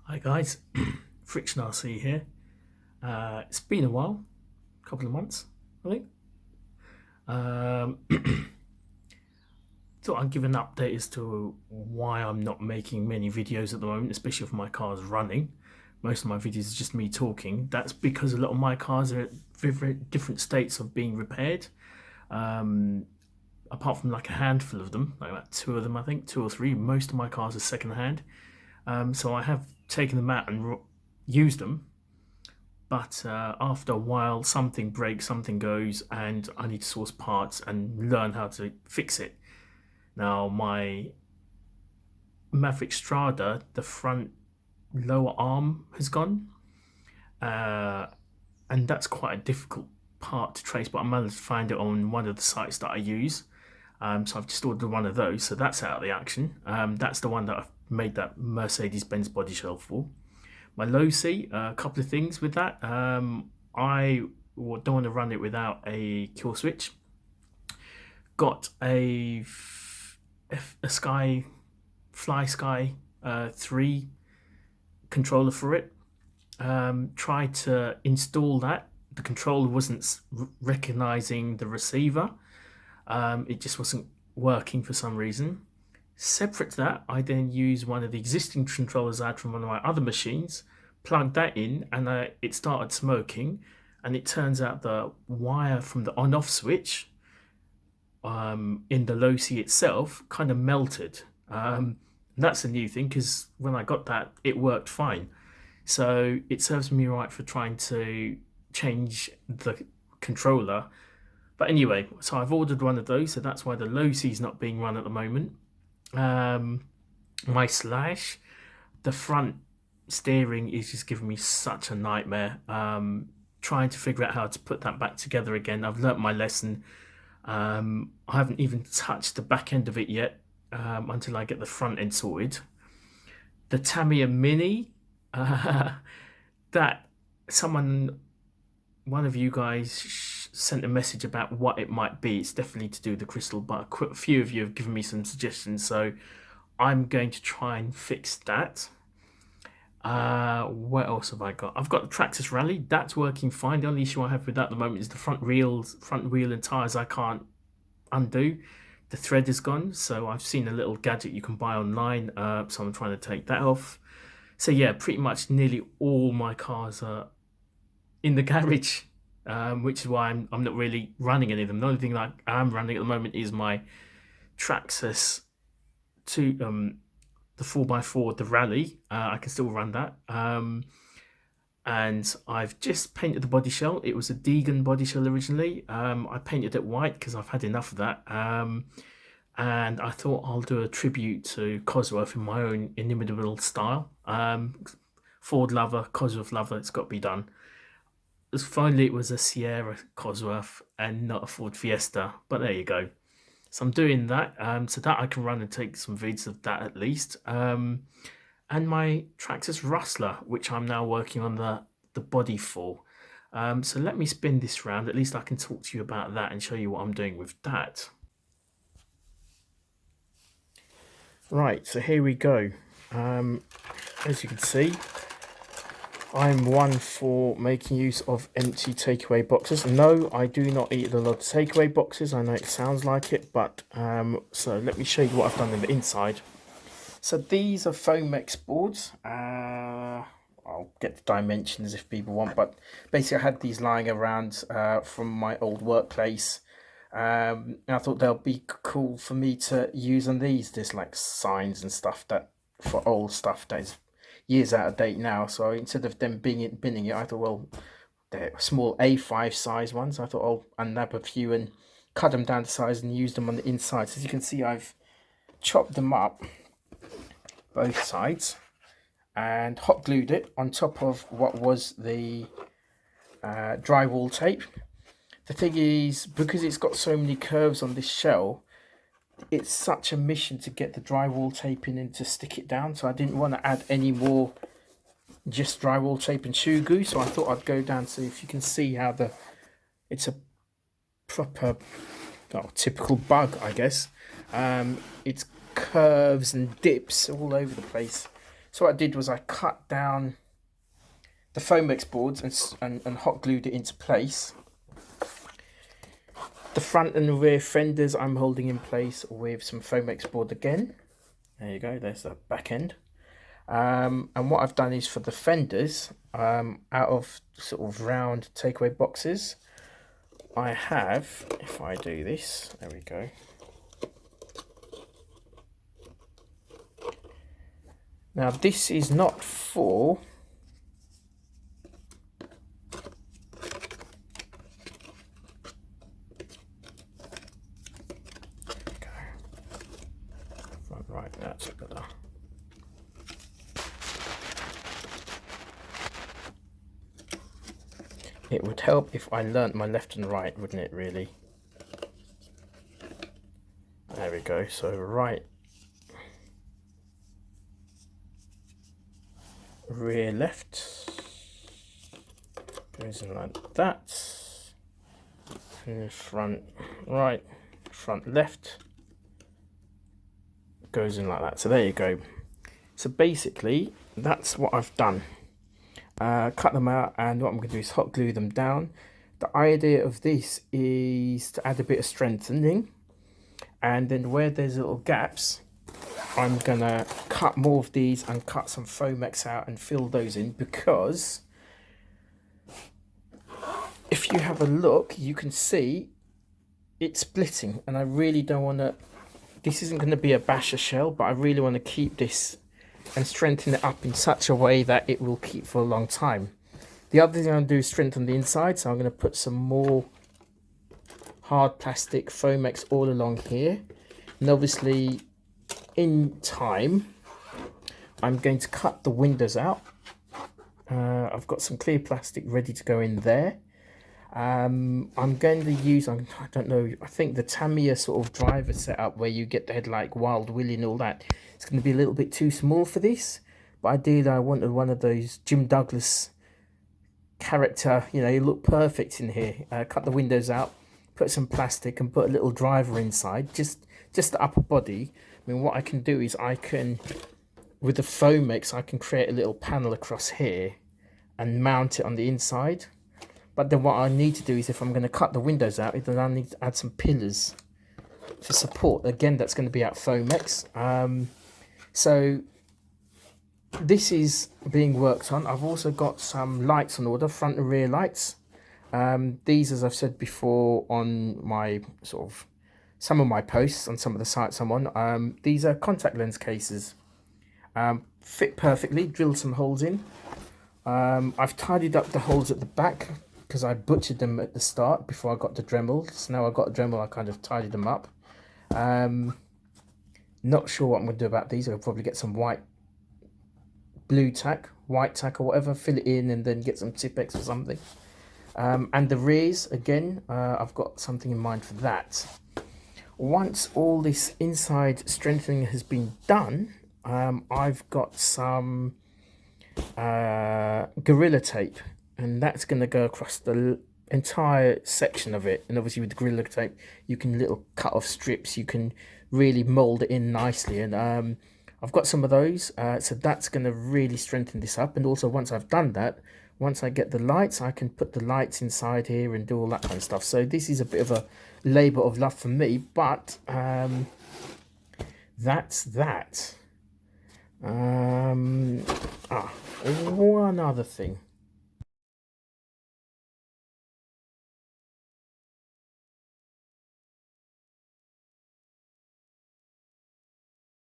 Hi guys, Friction RC here. It's been a while, a couple of months, I think. Um, Thought I'd give an update as to why I'm not making many videos at the moment, especially if my car's running. Most of my videos is just me talking. That's because a lot of my cars are at very different states of being repaired. Um, Apart from like a handful of them, like about two of them, I think, two or three. Most of my cars are second hand. So I have taken them out and used them, but after a while something breaks, something goes, and I need to source parts and learn how to fix it. Now my Maverick Strada, the front lower arm has gone, uh, and that's quite a difficult part to trace, but I managed to find it on one of the sites that I use. So I've just ordered one of those, so that's out of the action. That's the one that I've made that Mercedes-Benz body shell for. My low seat, a couple of things with that. I don't want to run it without a kill switch. Got a Sky 3 controller for it. Tried to install that. The controller wasn't recognizing the receiver. It just wasn't working for some reason. Separate to that, I then use one of the existing controllers I had from one of my other machines, plugged that in, and it started smoking. And it turns out the wire from the on-off switch in the low C itself kind of melted. That's a new thing because when I got that, it worked fine. So it serves me right for trying to change the controller. But anyway, so I've ordered one of those, so that's why the low C is not being run at the moment. My Slash, the front steering is just giving me such a nightmare. Trying to figure out how to put that back together again. I've learnt my lesson. I haven't even touched the back end of it yet until I get the front end sorted. The Tamiya Mini, that one of you guys sent a message about what it might be. It's definitely to do with the crystal, but a few of you have given me some suggestions, so I'm going to try and fix that. What else have I got? I've got the Traxxas Rally. That's working fine. The only issue I have with that at the moment is the front wheel and tires. I can't undo. The thread is gone, so I've seen a little gadget you can buy online. So I'm trying to take that off. So yeah, pretty much nearly all my cars are in the garage, which is why I'm not really running any of them. The only thing that I'm running at the moment is my Traxxas the 4x4, the Rally. I can still run that. And I've just painted the body shell. It was a Deegan body shell originally. I painted it white because I've had enough of that. And I thought I'll do a tribute to Cosworth in my own inimitable style. Ford lover, Cosworth lover, it's got to be done. Finally, it was a Sierra Cosworth and not a Ford Fiesta, but there you go. So I'm doing that, so that I can run and take some vids of that at least. And my Traxxas Rustler, which I'm now working on the body for. So let me spin this round. At least I can talk to you about that and show you what I'm doing with that. Right, so here we go. As you can see, I'm one for making use of empty takeaway boxes. No, I do not eat a lot of takeaway boxes. I know it sounds like it, but so let me show you what I've done in the inside. So these are Foamex boards. I'll get the dimensions if people want, but basically I had these lying around from my old workplace. And I thought they'll be cool for me to use on these. There's like signs and stuff that for old stuff that is years out of date now. So instead of them binning it, I thought, well, they're small A5 size ones. I thought I'll unnab a few and cut them down to size and use them on the inside. So as you can see, I've chopped them up both sides and hot glued it on top of what was the drywall tape. The thing is, because it's got so many curves on this shell, it's such a mission to get the drywall tape in and to stick it down. So I didn't want to add any more just drywall tape and shoe glue. So I thought I'd go down. So if you can see how it's a proper, typical bug, I guess. It's curves and dips all over the place. So what I did was I cut down the Foamex boards and hot glued it into place. The front and rear fenders I'm holding in place with some Foamex board again. There you go, there's the back end. And what I've done is for the fenders, out of sort of round takeaway boxes, I have, if I do this, there we go. Now this is not for right, that's better. It would help if I learnt my left and right, wouldn't it, really? There we go, so right, rear left, goes in like that, and front right, front left, goes in like that. So there you go. So basically, that's what I've done. Cut them out, and what I'm going to do is hot glue them down. The idea of this is to add a bit of strengthening, and then where there's little gaps, I'm going to cut more of these and cut some Foamex out and fill those in, because if you have a look, you can see it's splitting, and I really don't want to, this isn't going to be a basher shell, but I really want to keep this and strengthen it up in such a way that it will keep for a long time. The other thing I'm going to do is strengthen the inside, so I'm going to put some more hard plastic Foamex all along here, and obviously in time I'm going to cut the windows out. I've got some clear plastic ready to go in there. I'm going to use, I don't know, I think the Tamiya sort of driver setup where you get the head like Wild Willy and all that, it's going to be a little bit too small for this, but ideally I wanted one of those Jim Douglas character, you know, you look perfect in here. Cut the windows out, put some plastic and put a little driver inside, just the upper body. I mean, what I can do is I can, with the Foamex, I can create a little panel across here and mount it on the inside. But then what I need to do is, if I'm going to cut the windows out, then I need to add some pillars to support. Again, that's going to be out Foamex. So this is being worked on. I've also got some lights on order, front and rear lights. These, as I've said before on my sort of, some of my posts on some of the sites I'm on, these are contact lens cases. Fit perfectly, drilled some holes in. I've tidied up the holes at the back, because I butchered them at the start before I got the Dremel. So now I've got a Dremel, I kind of tidied them up. Not sure what I'm going to do about these. I'll probably get some white tack or whatever, fill it in, and then get some Tipex or something. And the rears, again, I've got something in mind for that. Once all this inside strengthening has been done, I've got some Gorilla Tape, and that's going to go across the entire section of it. And obviously with the Gorilla Tape, you can little cut off strips, you can really mold it in nicely. And I've got some of those, so that's going to really strengthen this up. And also once I've done that, once I get the lights, I can put the lights inside here and do all that kind of stuff. So this is a bit of a labour of love for me, but that's that. One other thing.